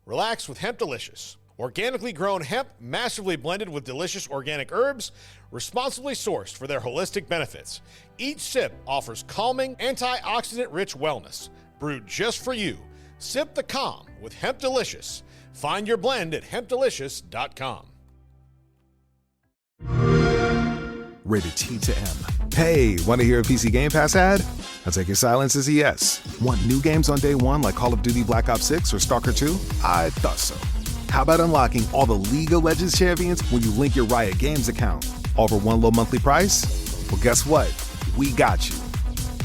Relax with Hemp Delicious. Organically grown hemp, massively blended with delicious organic herbs, responsibly sourced for their holistic benefits. Each sip offers calming, antioxidant-rich wellness. Brewed just for you. Sip the calm with Hemp Delicious. Find your blend at hempdelicious.com. Rated T to M. Hey, want to hear a PC Game Pass ad? I'll take your silence as a yes. Want new games on day one like Call of Duty Black Ops 6 or Stalker 2? I thought so. How about unlocking all the League of Legends champions when you link your Riot Games account? All for one low monthly price? Well, guess what? We got you.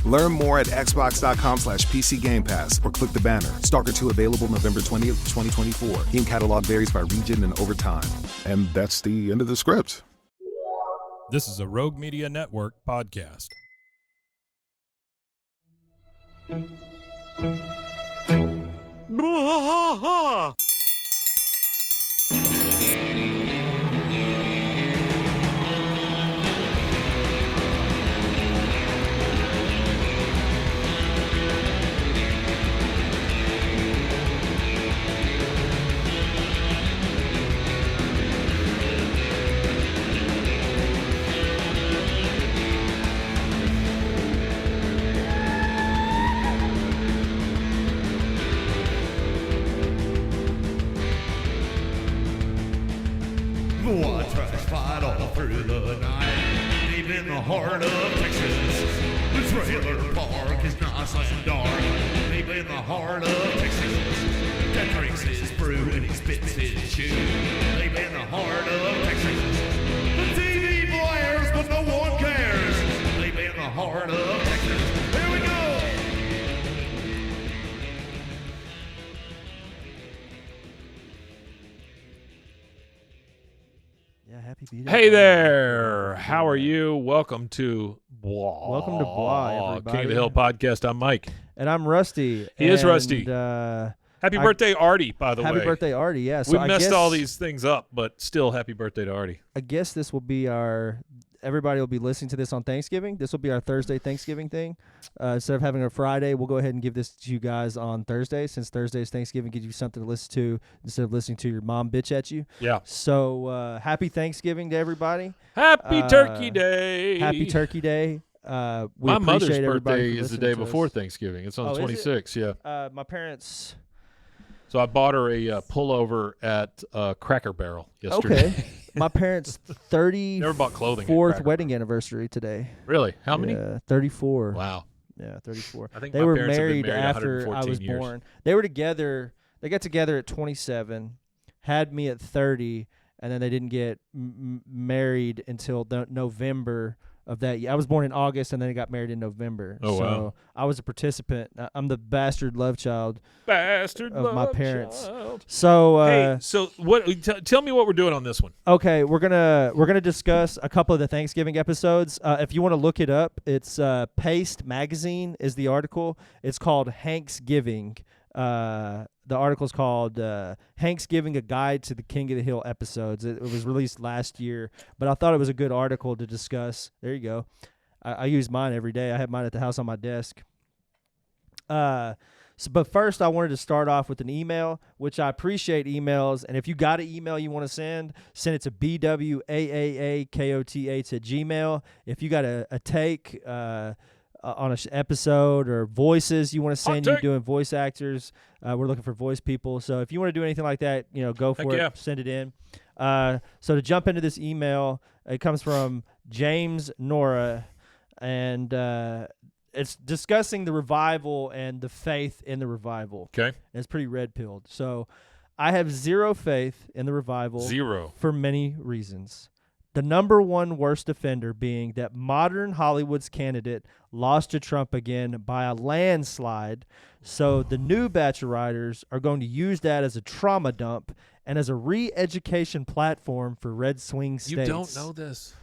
Learn more at xbox.com/PC Game Pass or click the banner. Stalker 2 available November 20th, 2024. Game catalog varies by region and over time. And that's the end of the script. This is a Rogue Media Network podcast. One trash fight all through the night, deep in the heart of Texas. The trailer park is nice and dark, deep in the heart of Texas. That drinks his brew and he spits his chew, deep in the heart of Texas. The TV blares but no one cares, deep in the heart of Texas. Here we go! Happy B-Day. Hey there. How are you? Welcome to Blah. Welcome to Blah, everybody. King of the Hill podcast. I'm Mike. And I'm Rusty. He is Rusty. Happy birthday, Artie, by the way. Happy birthday, Artie, yeah. We messed all these things up, but still happy birthday to Artie. I guess this will be everybody will be listening to this on Thanksgiving. This will be our Thursday Thanksgiving thing. Instead of having a Friday, we'll go ahead and give this to you guys on Thursday, since Thursday is Thanksgiving, give you something to listen to instead of listening to your mom bitch at you. Yeah. So happy Thanksgiving to everybody. Happy Turkey Day. Happy Turkey Day. My mother's birthday is the day before us. Thanksgiving. It's on the 26th, yeah. My parents... So I bought her a pullover at Cracker Barrel yesterday. Okay. My parents' 34th wedding anniversary today. Really? How many? 34. Wow. Yeah, 34. I think they my were parents have been married married after I was 114 born. They were together. They got together at 27, had me at 30, and then they didn't get married until November of that year. I was born in August, and then they got married in November. Oh, so wow. I was a participant. I'm the bastard love child of my parents. Child. So hey, so what? Tell me what we're doing on this one. Okay, we're gonna discuss a couple of the Thanksgiving episodes. If you want to look it up, it's Paste Magazine is the article. It's called Hanksgiving. The article is called Hanksgiving, a Guide to the King of the Hill episodes. It was released last year, but I thought it was a good article to discuss. There you go. I use mine every day. I have mine at the house on my desk. But first, I wanted to start off with an email, which I appreciate emails. And if you got an email you want to send it to bwaaakoth@gmail. If you got a take on an episode or voices you want to send, you doing voice actors. We're looking for voice people. So if you want to do anything like that, go for it. Yeah. Send it in. So to jump into this email, it comes from James Nora, and it's discussing the revival and the faith in the revival. Okay. And it's pretty red-pilled. So I have zero faith in the revival. Zero. For many reasons. The number one worst offender being that modern Hollywood's candidate lost to Trump again by a landslide. So the new batch of writers are going to use that as a trauma dump and as a re-education platform for red swing states. You don't know this.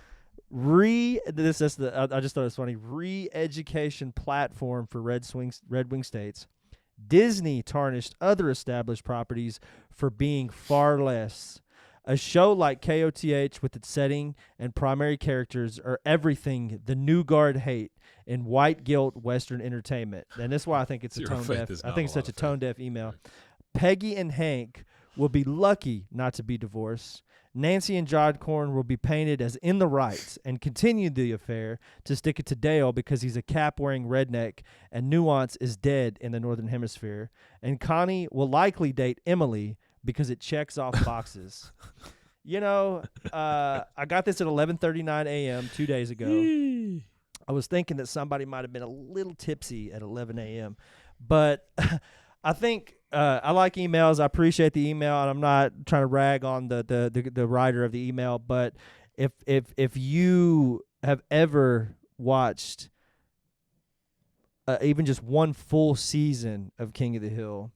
I just thought it was funny. Re-education platform for red wing states. Disney tarnished other established properties for being far less. A show like KOTH with its setting and primary characters are everything the new guard hate in white guilt Western entertainment. And that's why I think it's a tone deaf. I think it's such a tone deaf email. Peggy and Hank will be lucky not to be divorced. Nancy and John Corn will be painted as in the right and continue the affair to stick it to Dale because he's a cap-wearing redneck and Nuance is dead in the Northern Hemisphere. And Connie will likely date Emily because it checks off boxes. You know, I got this at 11:39 a.m. 2 days ago. I was thinking that somebody might have been a little tipsy at 11 a.m. But I think I like emails. I appreciate the email, and I'm not trying to rag on the writer of the email. But if you have ever watched even just one full season of King of the Hill,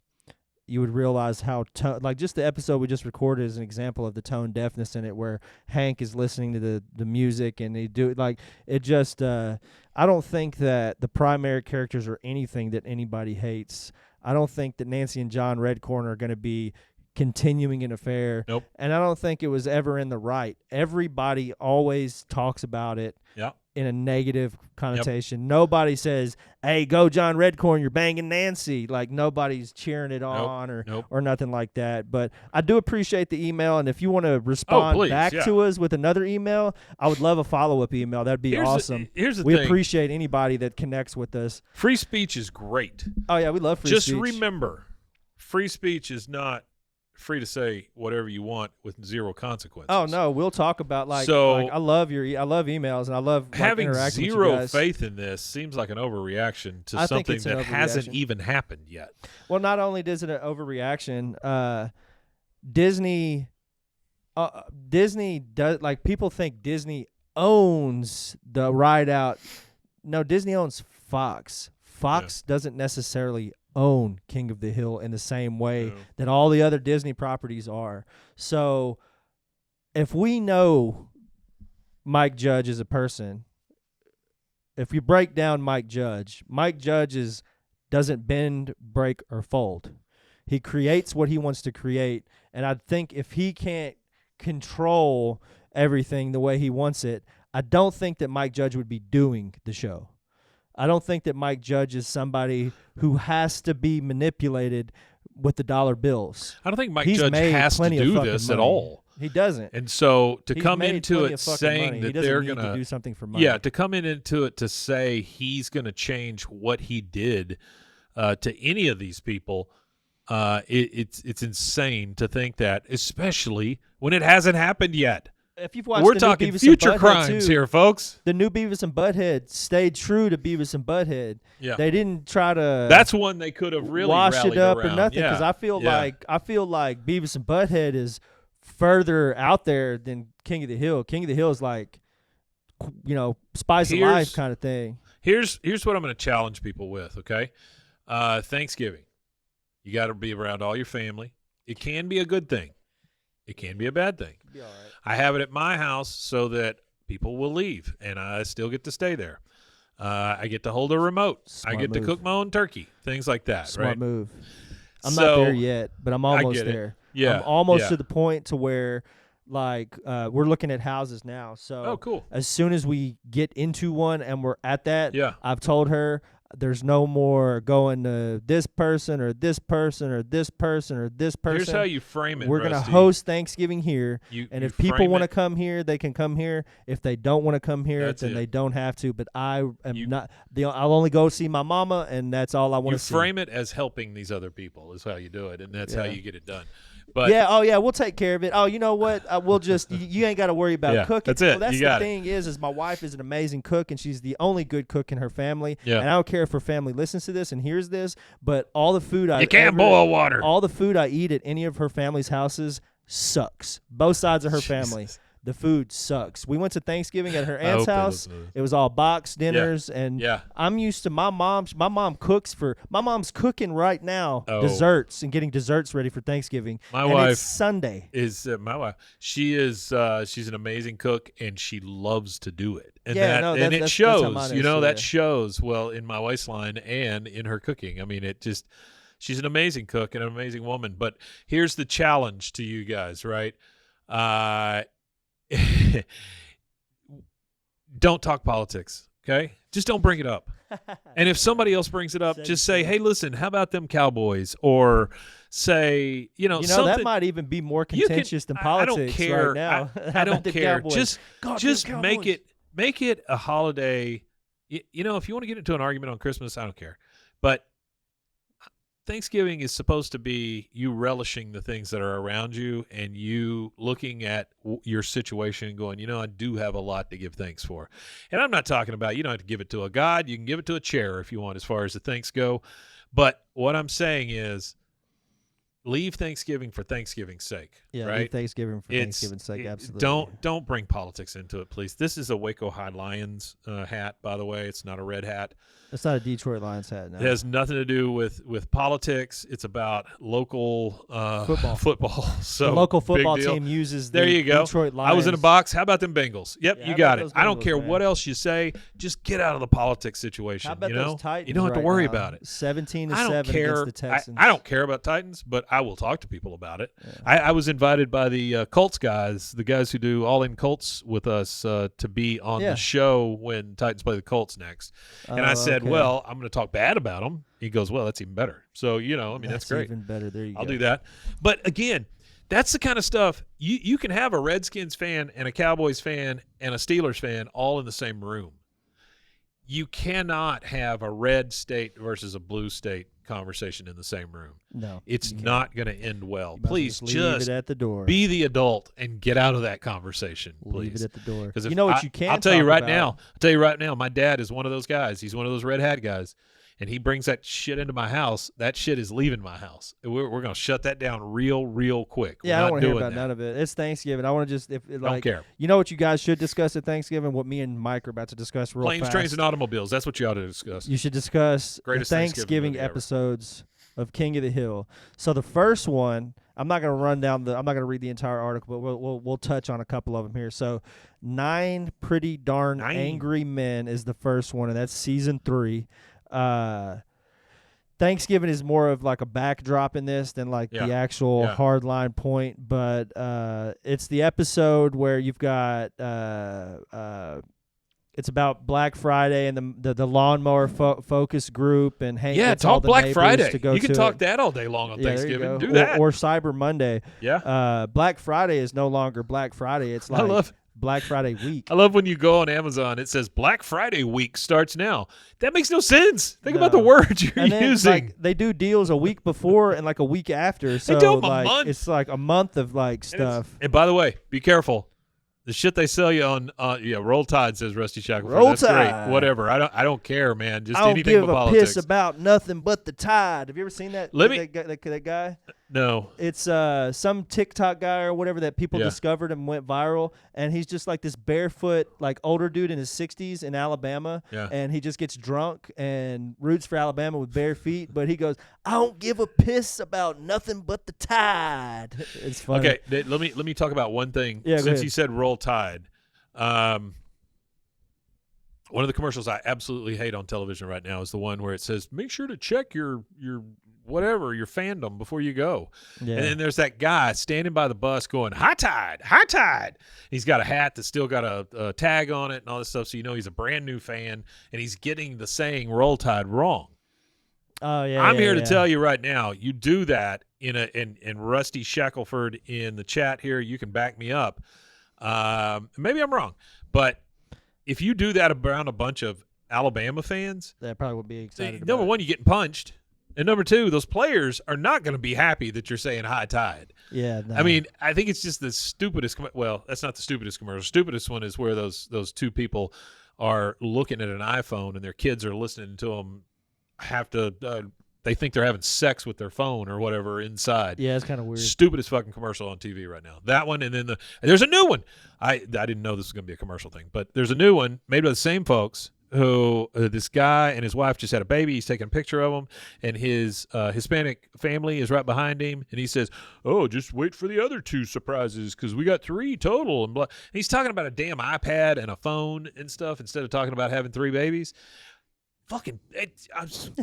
you would realize how like just the episode we just recorded is an example of the tone deafness in it, where Hank is listening to the music and they do like it just. I don't think that the primary characters are anything that anybody hates. I don't think that Nancy and John Redcorn are going to be continuing an affair. Nope. And I don't think it was ever in the right. Everybody always talks about it. Yeah. In a negative connotation. Yep. Nobody says, hey, go John Redcorn, you're banging Nancy. Like, nobody's cheering it on or nothing like that. But I do appreciate the email, and if you want to respond back to us with another email, I would love a follow-up email. That'd be awesome. Here's the we thing. Appreciate anybody that connects with us. Free speech is great. Oh, yeah, we love free speech. Just remember, free speech is not free to say whatever you want with zero consequences. Oh no, we'll talk about like I love emails and I love having interacting zero with you guys. faith in this seems like an overrection to something that hasn't even happened yet. Well, not only is it an overreaction, Disney does, like, people think Disney owns the ride out. No, Disney owns Fox. Fox doesn't necessarily own King of the Hill in the same way that all the other Disney properties are. So if we know Mike Judge is a person, if you break down Mike Judge doesn't bend, break, or fold. He creates what he wants to create, and I think if he can't control everything the way he wants it, I don't think that Mike Judge would be doing the show. I don't think that Mike Judge is somebody who has to be manipulated with the dollar bills. I don't think Mike Judge has to do this at all. He doesn't. And so to come into it saying that they're going to do something for money. Yeah, to come into it to say he's going to change what he did to any of these people, it's insane to think that, especially when it hasn't happened yet. If you've watched We're talking future crimes here, folks. The new Beavis and Butthead stayed true to Beavis and Butthead. Yeah. They didn't try to. That's one they could have really wash it up around. Or nothing. Because I feel like Beavis and Butthead is further out there than King of the Hill. King of the Hill is like, spice of life kind of thing. Here's what I'm going to challenge people with. Okay, Thanksgiving, you got to be around all your family. It can be a good thing. It can be a bad thing. Be all right. I have it at my house so that people will leave, and I still get to stay there. I get to hold a remote. Smart I get move. to cook my own turkey, things like that. Smart right? move. I'm not there yet, but I'm almost there. Yeah, I'm almost to the point to where, like, we're looking at houses now. So, cool. As soon as we get into one and we're at that, I've told her there's no more going to this person or this person or this person or this person. Here's how you frame it. We're going to host Thanksgiving here, and if people want to come here, they can come here. If they don't want to come here, then they don't have to. But I am not. I'll only go see my mama, and that's all I want to see. You frame it as helping these other people is how you do it, and that's how you get it done. But we'll take care of it. Oh, you know what? We'll just you ain't got to worry about cooking. That's it. Well, that's the thing is my wife is an amazing cook, and she's the only good cook in her family. Yeah. And I don't care if her family listens to this and hears this, but all the food you can't boil water. All the food I eat at any of her family's houses sucks. Both sides of her family. The food sucks. We went to Thanksgiving at her aunt's house. It was all box dinners, and I'm used to my mom's. My mom cooks my mom's cooking right now desserts and getting desserts ready for Thanksgiving. My wife it's Sunday. My wife. She is. She's an amazing cook, and she loves to do it. And it shows. That shows well in my waistline and in her cooking. I mean, she's an amazing cook and an amazing woman. But here's the challenge to you guys, right? Don't talk politics, okay? Just don't bring it up. And if somebody else brings it up, just say, hey, listen, how about them Cowboys? Or say, that might even be more contentious than politics. I don't care. Right now. I don't care. Cowboys? Just make it a holiday. If you want to get into an argument on Christmas, I don't care. But Thanksgiving is supposed to be you relishing the things that are around you and you looking at your situation and going, I do have a lot to give thanks for. And I'm not talking about you don't have to give it to a god. You can give it to a chair if you want as far as the thanks go. But what I'm saying is leave Thanksgiving for Thanksgiving's sake. Yeah, right? Leave Thanksgiving for Thanksgiving's sake, absolutely. Don't bring politics into it, please. This is a Waco High Lions hat, by the way. It's not a red hat. It's not a Detroit Lions hat. No. It has nothing to do with politics. It's about local football. So the local football team uses the Detroit Lions. I was in a box. How about them Bengals? Yep, yeah, you got it. Bengals, I don't care man. what else you say. Just get out of the politics situation. How about those Titans? You don't have to worry about it. 17-7 against the Texans. I don't care about Titans, but I will talk to people about it. Yeah. I was invited by the Colts guys, the guys who do All In Colts with us, to be on the show when Titans play the Colts next. And I said, well, I'm going to talk bad about them. He goes, well, that's even better. So, that's great. Even better. There you go. I'll do that. But again, that's the kind of stuff you can have a Redskins fan and a Cowboys fan and a Steelers fan all in the same room. You cannot have a red state versus a blue state conversation in the same room. No. It's not going to end well. Please leave it at the door. Be the adult and get out of that conversation, please. Leave it at the door. Because you know what you can I'll tell you right now, my dad is one of those guys. He's one of those red hat guys. And he brings that shit into my house. That shit is leaving my house. We're going to shut that down real quick. Yeah, I don't want to hear about none of it. It's Thanksgiving. I want to just don't care. You know what you guys should discuss at Thanksgiving? What me and Mike are about to discuss real fast. Planes, trains, and automobiles. That's what you ought to discuss. You should discuss Greatest the Thanksgiving episodes of King of the Hill. So the first one, I'm not going to run down I'm not going to read the entire article, but we'll touch on a couple of them here. So 9 Pretty Darn Angry Men is the first one, and that's season 3. Thanksgiving is more of like a backdrop in this than like the actual hardline point, but it's the episode where you've got it's about Black Friday and the lawnmower focus group and Hank. Yeah, talk Black Friday. To go you can to talk that all day long on Thanksgiving. Do that or Cyber Monday. Yeah. Black Friday is no longer Black Friday. It's like Black Friday week. I love when you go on Amazon, it says Black Friday week starts now. That makes no sense. Think about the words you're using. Like, they do deals a week before and like a week after. So they do them a like month. It's like a month of like stuff. And by the way, be careful. The shit they sell you on, Roll Tide, says Rusty Shackelford. Roll That's Tide. Great. Whatever. I don't care, man. Just I don't anything give but a politics. piss about nothing but the tide. Have you ever seen that? That guy? No. It's some TikTok guy or whatever that people discovered and went viral, and he's just like this barefoot, like older dude in his 60s in Alabama, and he just gets drunk and roots for Alabama with bare feet, but he goes, I don't give a piss about nothing but the tide. It's funny. Okay, let me talk about one thing. Yeah, since you said Roll Tide. One of the commercials I absolutely hate on television right now is the one where it says, make sure to check your whatever, your fandom before you go. Yeah. And then there's that guy standing by the bus going, high tide, high tide. He's got a hat that's still got a tag on it and all this stuff, so you know he's a brand new fan, and he's getting the saying Roll Tide wrong. Oh, yeah. I'm here to tell you right now, you do that in Rusty Shackelford in the chat here, you can back me up. Maybe I'm wrong, but if you do that around a bunch of Alabama fans, that probably would be excited. Number one, you're getting punched, and number two, those players are not going to be happy that you're saying high tide. Yeah, no. I mean, I think it's just the stupidest. Well, that's not the stupidest commercial. The stupidest one is where those two people are looking at an iPhone and their kids are listening to them. They think they're having sex with their phone or whatever inside. Yeah, it's kind of weird. Stupidest fucking commercial on TV right now. That one, and then there's a new one. I didn't know this was going to be a commercial thing, but there's a new one made by the same folks who this guy and his wife just had a baby. He's taking a picture of him, and his Hispanic family is right behind him, and he says, oh, just wait for the other 2 surprises because we got 3 total. And blah. And he's talking about a damn iPad and a phone and stuff instead of talking about having 3 babies. fucking,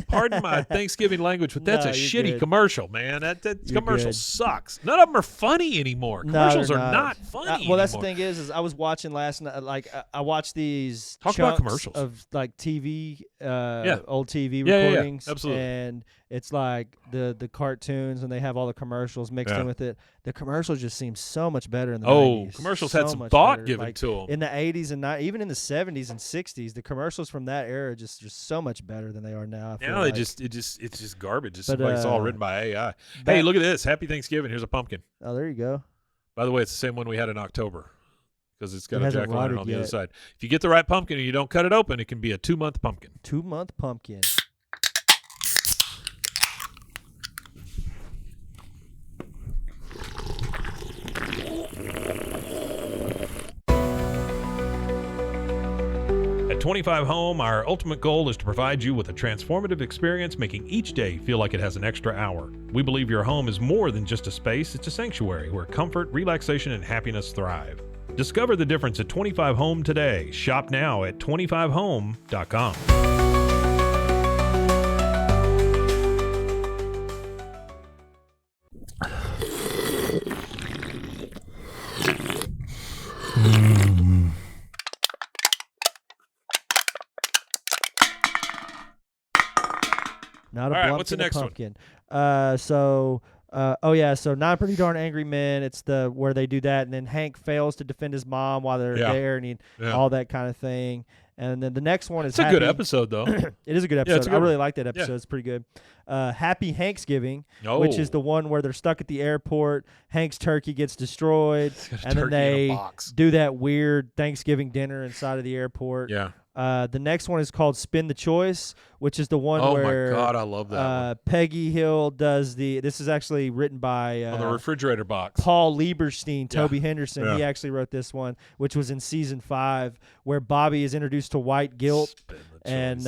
pardon my Thanksgiving language, but that's a shitty commercial, man. That commercial sucks. None of them are funny anymore. Commercials are not funny well, that's the anymore. thing is I was watching last night, like I watched these Talk about commercials of like TV, old TV recordings. Absolutely. And it's like the cartoons and they have all the commercials mixed in with it. The commercials just seem so much better in the 90s. Commercials had some thought given to them. In the 80s and even in the 70s and 60s, the commercials from that era just so much better than they are now. Now it's just garbage. It's all written by AI. Hey, look at this. Happy Thanksgiving. Here's a pumpkin. Oh, there you go. By the way, it's the same one we had in October because it's got a jack-o'-lantern on the other side. If you get the right pumpkin and you don't cut it open, it can be a 2-month pumpkin. 2-month pumpkin. At 25 Home, our ultimate goal is to provide you with a transformative experience, making each day feel like it has an extra hour. We believe your home is more than just a space, it's a sanctuary where comfort, relaxation, and happiness thrive. Discover the difference at 25 Home today. Shop now at 25home.com. Not a All right, blumpkin, what's the next pumpkin. So 9 Pretty Darn Angry Men. It's where they do that, and then Hank fails to defend his mom while they're there, and all that kind of thing. And then the next one is a good episode, though. It is a good episode. I really like that episode. Yeah. It's pretty good. Happy Hanksgiving, which is the one where they're stuck at the airport. Hank's turkey gets destroyed, and then they do that weird Thanksgiving dinner inside of the airport. Yeah. The next one is called Spin the Choice, which is the one where my God, I love that one. Peggy Hill does this is actually written by on the refrigerator box. Paul Lieberstein, Toby Henderson. Yeah. He actually wrote this one, which was in season 5, where Bobby is introduced to white guilt and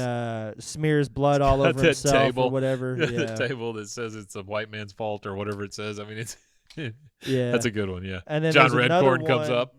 smears blood all over himself or whatever. The table that says it's a white man's fault or whatever it says. I mean, it's that's a good one. Yeah. And then John Redcorn comes up.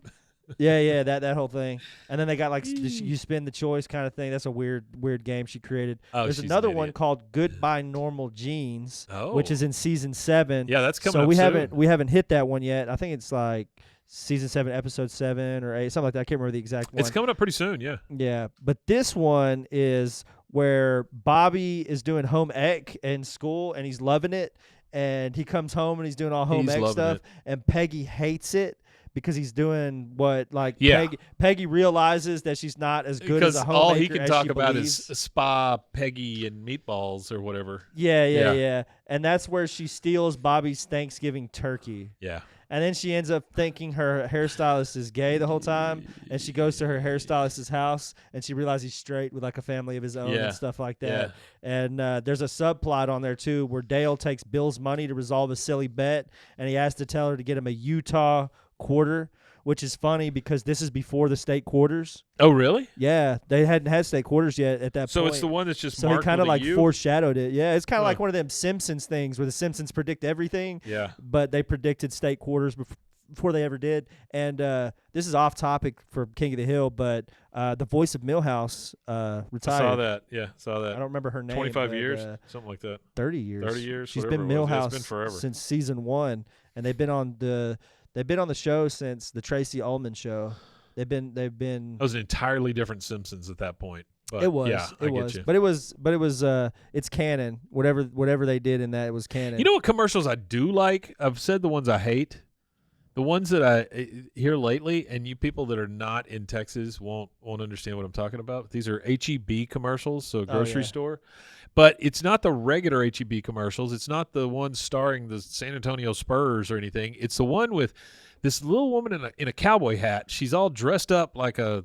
Yeah, that whole thing. And then they got like you spin the choice kind of thing. That's a weird game she created. There's another one called Goodbye Normal Jeans, which is in season 7. Yeah, that's coming up soon. We haven't hit that one yet. I think it's like season 7, episode 7 or 8, something like that. I can't remember the exact one. It's coming up pretty soon, yeah. Yeah, but this one is where Bobby is doing home ec in school and he's loving it, and he comes home and he's doing all home ec stuff, and Peggy hates it. Because he's doing Peggy realizes that she's not as good as a homemaker. All he can talk about is spa, Peggy, and meatballs or whatever. Yeah. And that's where she steals Bobby's Thanksgiving turkey. Yeah. And then she ends up thinking her hairstylist is gay the whole time, and she goes to her hairstylist's house, and she realizes he's straight with like a family of his own and stuff like that. Yeah. And there's a subplot on there too where Dale takes Bill's money to resolve a silly bet, and he has to tell her to get him a Utah quarter, which is funny because this is before the state quarters. Oh, really? Yeah, they hadn't had state quarters yet at that point. So it's the one that's just so marked he kind of like U? foreshadowed it. Yeah, it's kind of like one of them Simpsons things where the Simpsons predict everything. Yeah, but they predicted state quarters before they ever did. And this is off topic for King of the Hill, but the voice of Milhouse retired. I saw that. Yeah, saw that. I don't remember her name. 25 years, something like that. 30 years. 30 years. She's been Milhouse since season 1, and they've been on the show since the Tracy Ullman show. They've been. That was an entirely different Simpsons at that point. But it was. Yeah, it was. But it was. It's canon. Whatever they did in that, it was canon. You know what commercials I do like? I've said the ones I hate. The ones that I hear lately, and you people that are not in Texas won't understand what I'm talking about. These are H-E-B commercials, so a grocery store. But it's not the regular H-E-B commercials. It's not the one starring the San Antonio Spurs or anything. It's the one with this little woman in a cowboy hat. She's all dressed up like a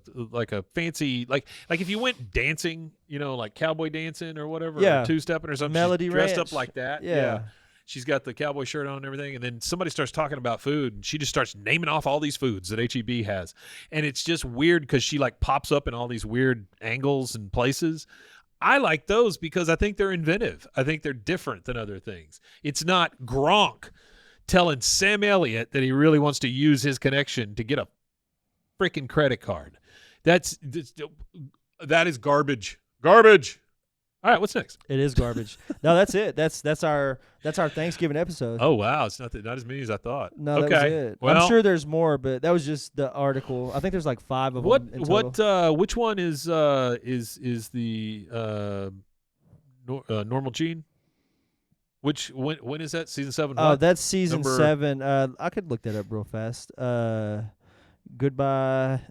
fancy like if you went dancing, like cowboy dancing or whatever, or two-stepping or something. Melody she's dressed Ranch. Up like that. Yeah. She's got the cowboy shirt on and everything, and then somebody starts talking about food, and she just starts naming off all these foods that H-E-B has. And it's just weird because she like pops up in all these weird angles and places. I like those because I think they're inventive. I think they're different than other things. It's not Gronk telling Sam Elliott that he really wants to use his connection to get a freaking credit card. That is garbage. Garbage. All right, what's next? It is garbage. No, that's it. That's our Thanksgiving episode. Oh wow, it's not as many as I thought. No, okay. that was it. Well, I'm sure there's more, but that was just the article. I think there's like 5 of them in total. Which one is the Normal Gene? When is that? Season 7? Oh, that's season 7. I could look that up real fast. Goodbye.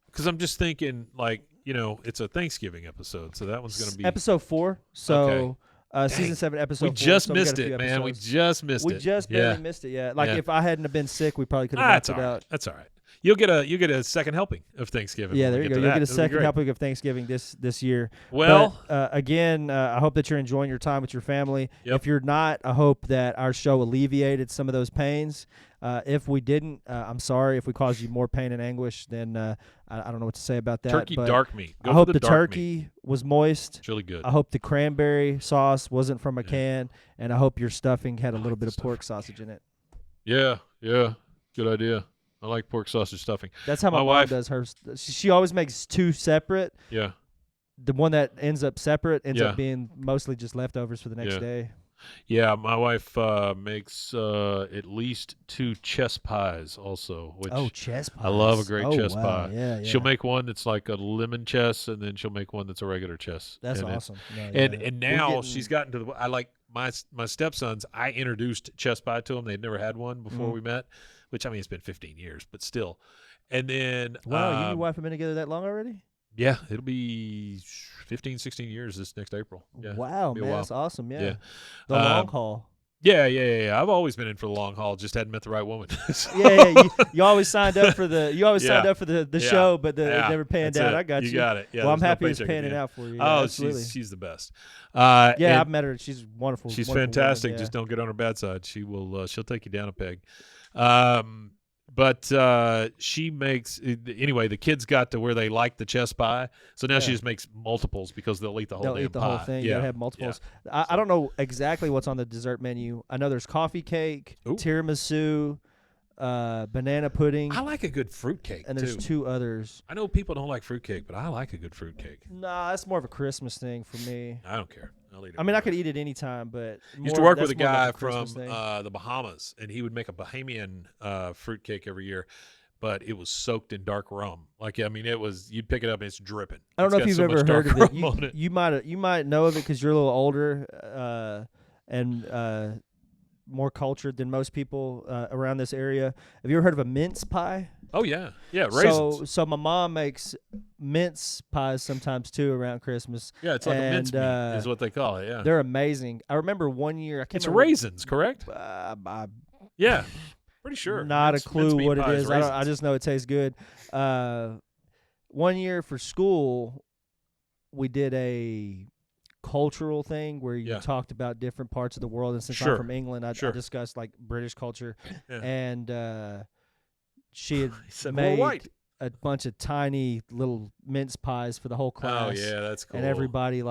Because I'm just thinking, like, it's a Thanksgiving episode, so that one's going to be episode 4. So okay. season 7, episode 4. We just so missed it, man. We just missed it. We just barely missed it. Yeah, like if I hadn't have been sick, we probably could have knocked it out. That's all right. You'll get a second helping of Thanksgiving. Yeah, there you go. You'll get a second helping of Thanksgiving this year. Well, but, again, I hope that you're enjoying your time with your family. Yep. If you're not, I hope that our show alleviated some of those pains. If we didn't, I'm sorry. If we caused you more pain and anguish, then I don't know what to say about that. Turkey but dark meat. I hope the turkey was moist. It's really good. I hope the cranberry sauce wasn't from a can, and I hope your stuffing had a little bit of pork sausage in it. Yeah, good idea. I like pork sausage stuffing. That's how my mom does hers. She always makes 2 separate. Yeah. The one that ends up separate ends up being mostly just leftovers for the next day. Yeah, my wife makes at least 2 chess pies also. Which chess pies. I love a great chess pie. Yeah. She'll make one that's like a lemon chess, and then she'll make one that's a regular chess. That's awesome. And now she's gotten to I like my stepsons. I introduced chess pie to them. They'd never had one before we met, which, I mean, it's been 15 years, but still. And then wow, you and your wife have been together that long already? Yeah, it'll be 15, 16 years this next April. Yeah, wow, man, that's awesome. Yeah. The long haul. Yeah. I've always been in for the long haul. Just hadn't met the right woman. You always signed up for the signed up for the show, but it never panned out. I got you. You got it. Yeah, well, I'm happy it's panning out for you. Oh, absolutely. she's the best. I've met her. She's wonderful. She's wonderful fantastic. Woman, Just don't get on her bad side. She will. She'll take you down a peg. But she makes anyway. The kids got to where they like the chess pie, so now she just makes multiples because they'll eat the whole. They'll eat the whole thing. You gotta have multiples. Yeah. I don't know exactly what's on the dessert menu. I know there's coffee cake, tiramisu, banana pudding. I like a good fruit cake, and there's 2 others. I know people don't like fruit cake, but I like a good fruit cake. Nah, that's more of a Christmas thing for me. I don't care. I'll eat it. I mean, I could eat it anytime, but used to work with a guy from the Bahamas, and he would make a Bahamian fruit cake every year. But it was soaked in dark rum. Like, I mean, you'd pick it up and it's dripping. I don't know if you've ever heard of it. You might know of it because you're a little older and more cultured than most people around this area. Have you ever heard of a mince pie? Oh yeah, raisins. So my mom makes mince pies sometimes too around Christmas. Yeah, it's like a mince meat is what they call it. Yeah, they're amazing. I rember one year. It's raisins, correct? Yeah. Pretty sure. Not a clue what it is. I just know it tastes good. 1 year for school, we did a cultural thing where you talked about different parts of the world. And since I'm from England, I discussed like British culture. Yeah. And she had made a bunch of tiny little mince pies for the whole class. Oh, yeah, that's cool. And everybody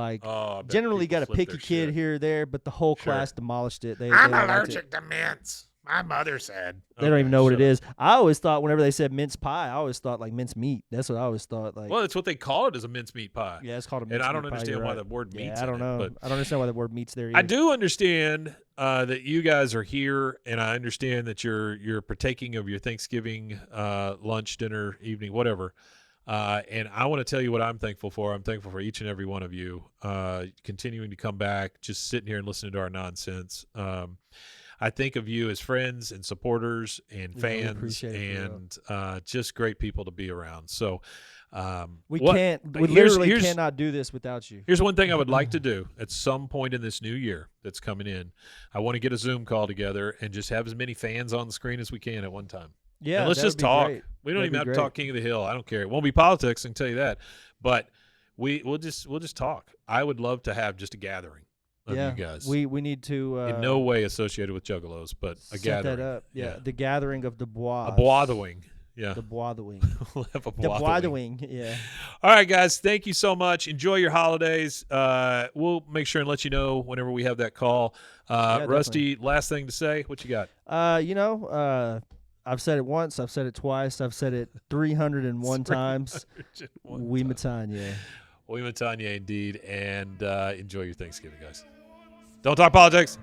generally got a picky kid here or there, but the whole class demolished it. I'm allergic to mince. My mother said. They don't even know what it is. I always thought whenever they said mince pie, I always thought like mince meat. That's what I always thought. Like, well, that's what they call it, as a mince meat pie. Yeah, it's called a mince meat pie. And I don't understand why the word meat's I don't know. But I don't understand why the word meat's there either. I do understand that you guys are here, and I understand that you're partaking of your Thanksgiving lunch, dinner, evening, whatever. And I want to tell you what I'm thankful for. I'm thankful for each and every one of you continuing to come back, just sitting here and listening to our nonsense. I think of you as friends and supporters and fans and just great people to be around. So we literally cannot do this without you. Here's one thing I would like to do at some point in this new year that's coming in. I want to get a Zoom call together and just have as many fans on the screen as we can at one time. Yeah, and let's just talk. Great. We don't even have to talk King of the Hill. I don't care. It won't be politics, I can tell you that. But we'll just talk. I would love to have just a gathering of you guys. We need to in no way associated with Juggalos, but a gathering. Set that up. Yeah, the gathering of the bois. A boithering. Yeah. The boithering. We'll have a boithering. Yeah. All right, guys. Thank you so much. Enjoy your holidays. We'll make sure and let you know whenever we have that call. Rusty, last thing to say. What you got? I've said it once. I've said it twice. I've said it 301 times. We Matanya. Oy Matanya, indeed. And enjoy your Thanksgiving, guys. Don't talk politics.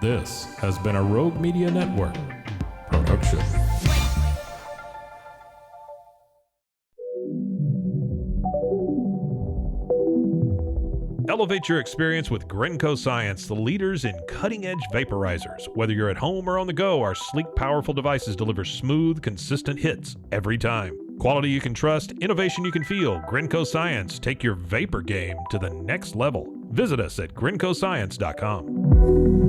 This has been a Rogue Media Network production. Elevate your experience with Grenco Science, the leaders in cutting-edge vaporizers. Whether you're at home or on the go, our sleek, powerful devices deliver smooth, consistent hits every time. Quality you can trust, innovation you can feel. Grenco Science, take your vapor game to the next level. Visit us at GrencoScience.com.